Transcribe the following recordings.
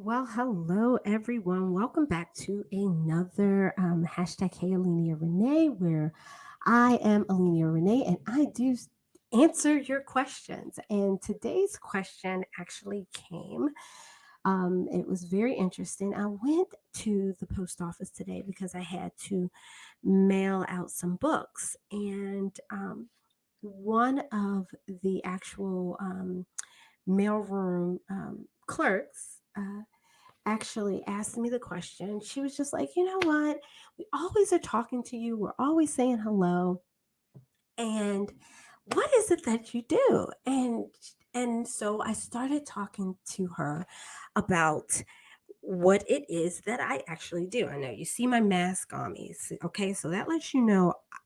Well, hello everyone. Welcome back to another hashtag Hey Allenia Renee, where I am Allenia Renee and I do answer your questions. And today's question actually came. It was very interesting. I went to the post office today because I had to mail out some books, and one of the actual mailroom clerks. Actually asked me the question. She was just like, you know what? We always are talking to you. We're always saying hello. And what is it that you do? And so I started talking to her about what it is that I actually do. I know you see my mask on me. Okay, so that lets you know I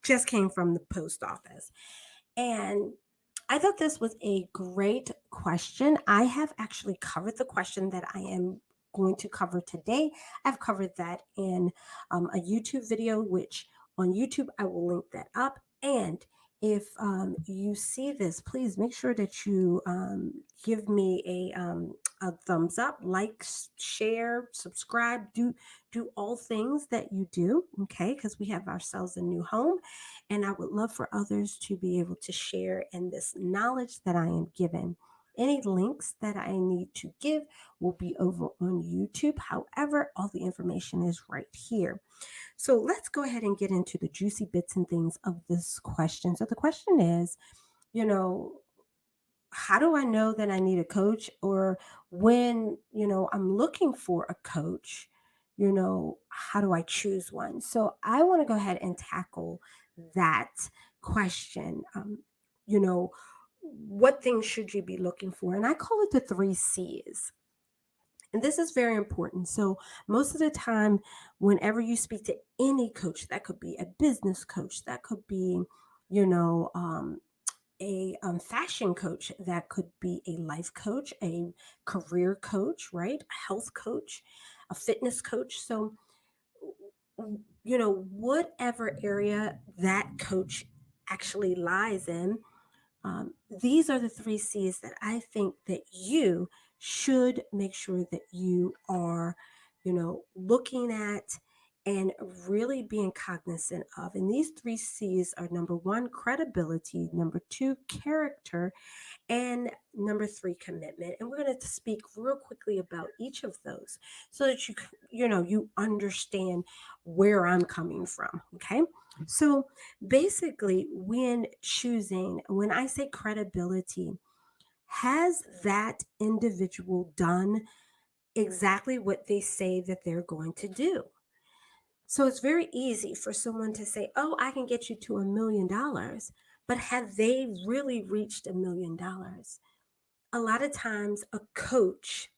just came from the post office. And I thought this was a great question. I have actually covered the question that I am going to cover today. I've covered that in a YouTube video, which on YouTube I will link that up. And if you see this, please make sure that you give me a thumbs up, like, share, subscribe, do all things that you do, okay? Because we have ourselves a new home, and I would love for others to be able to share in this knowledge that I am given. Any links that I need to give will be over on YouTube. However, all the information is right here. So let's go ahead and get into the juicy bits and things of this question. So the question is, you know, how do I know that I need a coach? Or when, I'm looking for a coach, how do I choose one? So I want to go ahead and tackle that question. You know, what things should you be looking for? And I call it the three C's. And this is very important. So, most of the time, whenever you speak to any coach, that could be a business coach, that could be, you know, a fashion coach, that could be a life coach, a career coach, right? A health coach, a fitness coach. So, whatever area that coach actually lies in, these are the three C's that I think that you should make sure that you are, looking at and really being cognizant of. And these three C's are: number one, credibility; number two, character; and number three, commitment. And we're going to speak real quickly about each of those so that you understand where I'm coming from. Okay. So basically, when I say credibility, has that individual done exactly what they say that they're going to do? So it's very easy for someone to say, oh, I can get you to $1 million. But have they really reached $1 million? A lot of times, a coach,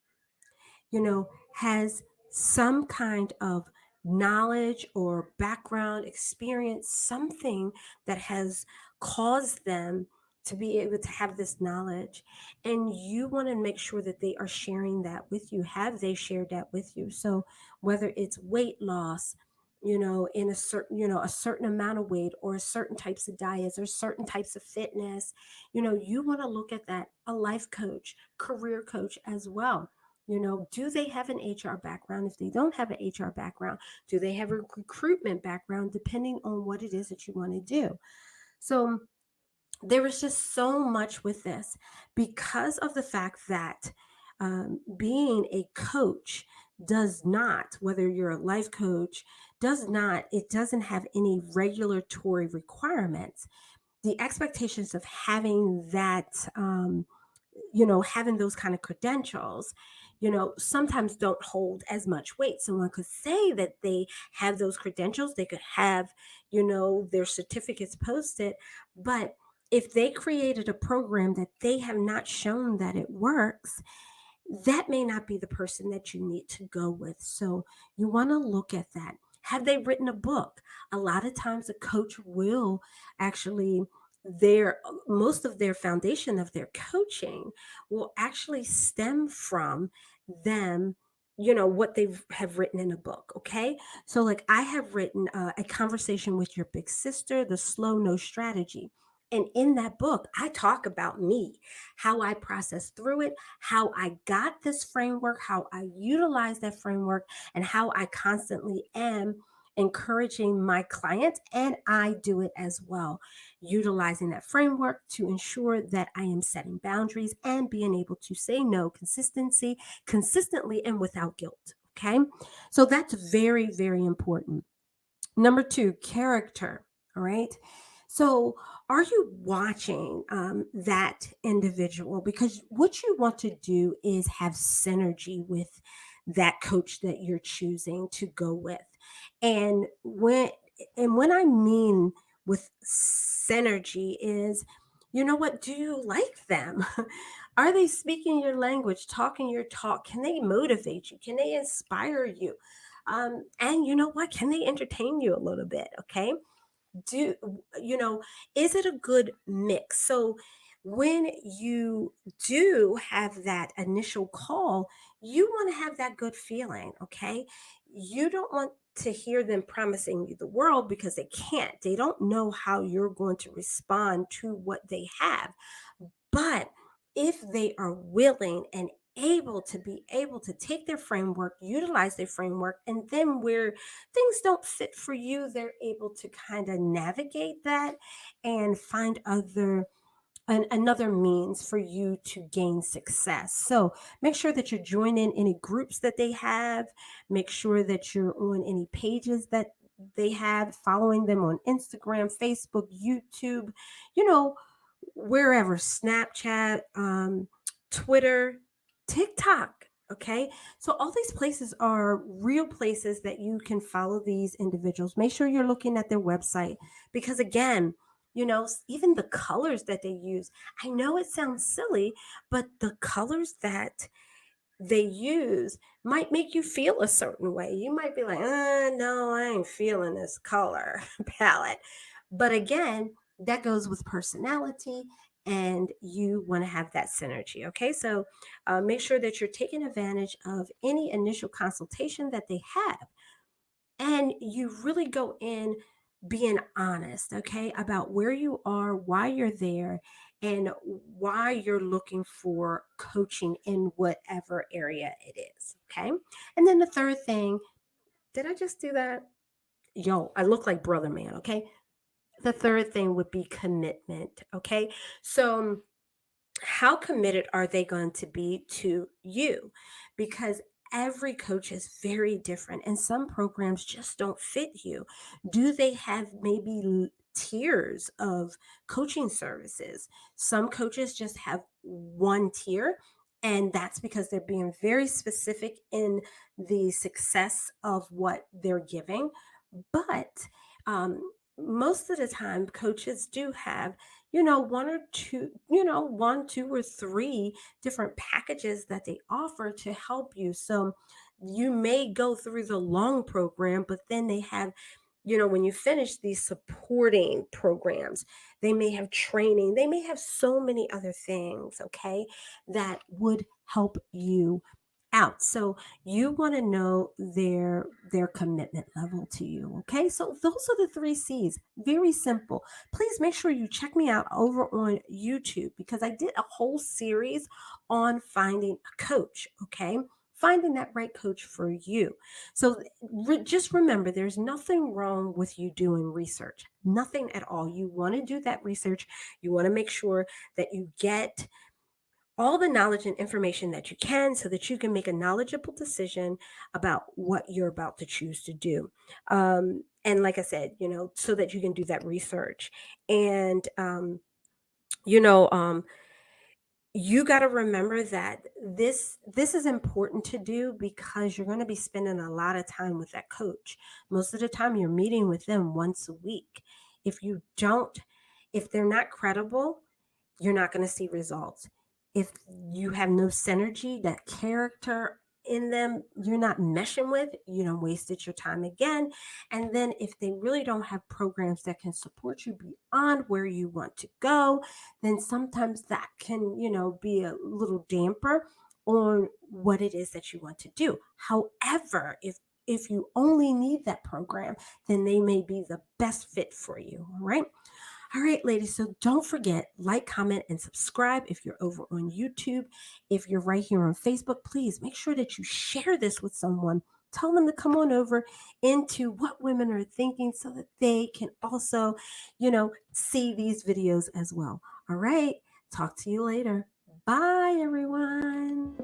has some kind of knowledge or background experience, something that has caused them to be able to have this knowledge. And you want to make sure that they are sharing that with you. Have they shared that with you? So whether it's weight loss, in a certain amount of weight, or certain types of diets, or certain types of fitness, you want to look at that. A life coach, career coach as well. Do they have an HR background? If they don't have an HR background, do they have a recruitment background, depending on what it is that you want to do? So there is just so much with this because of the fact that being a coach does not, whether you're a life coach, it doesn't have any regulatory requirements. The expectations of having that, having those kind of credentials, sometimes don't hold as much weight. Someone could say that they have those credentials, they could have, their certificates posted, but if they created a program that they have not shown that it works, that may not be the person that you need to go with. So you want to look at that. Have they written a book? A lot of times a coach will actually, their most of their foundation of their coaching will actually stem from them, what they have written in a book. Okay, so like I have written A Conversation with Your Big Sister, The Slow No Strategy. And in that book, I talk about me, how I processed through it, how I got this framework, how I utilize that framework, and how I constantly am encouraging my clients, and I do it as well, utilizing that framework to ensure that I am setting boundaries and being able to say no consistently and without guilt. Okay. So that's very, very important. Number two, character. All right. So, are you watching that individual? Because what you want to do is have synergy with that coach that you're choosing to go with. And when I mean with synergy is, you know what? Do you like them? Are they speaking your language, talking your talk? Can they motivate you? Can they inspire you? And you know what? Can they entertain you a little bit? Okay. Do you know, is it a good mix? So when you do have that initial call, you want to have that good feeling. Okay. You don't want to hear them promising you the world because they can't. They don't know how you're going to respond to what they have. But if they are willing and able to take their framework, utilize their framework, and then where things don't fit for you, they're able to kind of navigate that and find another means for you to gain success. So make sure that you're joining any groups that they have. Make sure that you're on any pages that they have, following them on Instagram, Facebook, YouTube, you know, wherever, Snapchat, Twitter, TikTok. Okay. So all these places are real places that you can follow these individuals. Make sure you're looking at their website because, again, even the colors that they use, I know it sounds silly, but the colors that they use might make you feel a certain way. You might be like, no, I ain't feeling this color palette. But again, that goes with personality, and you want to have that synergy. Okay. So make sure that you're taking advantage of any initial consultation that they have, and you really go in being honest, okay, about where you are, why you're there, and why you're looking for coaching in whatever area it is. Okay. And then the third thing, did I just do that? Yo, I look like Brother Man. Okay. The third thing would be commitment. Okay. So, how committed are they going to be to you? Because every coach is very different and some programs just don't fit you. Do they have maybe tiers of coaching services? Some coaches just have one tier, and that's because they're being very specific in the success of what they're giving. But um, most of the time, coaches do have, one or two, one, two, or three different packages that they offer to help you. So you may go through the long program, but then they have, when you finish these supporting programs, they may have training, they may have so many other things, okay, that would help you out. So you want to know their commitment level to you. Okay. So those are the three C's. Very simple. Please make sure you check me out over on YouTube because I did a whole series on finding a coach. Okay. Finding that right coach for you. So just remember, there's nothing wrong with you doing research. Nothing at all. You want to do that research. You want to make sure that you get all the knowledge and information that you can so that you can make a knowledgeable decision about what you're about to choose to do. And like I said, so that you can do that research. And, you know, um, you got to remember that this is important to do because you're going to be spending a lot of time with that coach. Most of the time you're meeting with them once a week. If you don't, if they're not credible, you're not going to see results. If you have no synergy, that character in them, you're not meshing with, you don't wasted your time again. And then if they really don't have programs that can support you beyond where you want to go, then sometimes that can, be a little damper on what it is that you want to do. However, if you only need that program, then they may be the best fit for you. All right. All right, ladies. So don't forget, like, comment, and subscribe if you're over on YouTube. If you're right here on Facebook, please make sure that you share this with someone. Tell them to come on over into what women are thinking so that they can also, see these videos as well. All right. Talk to you later. Bye, everyone.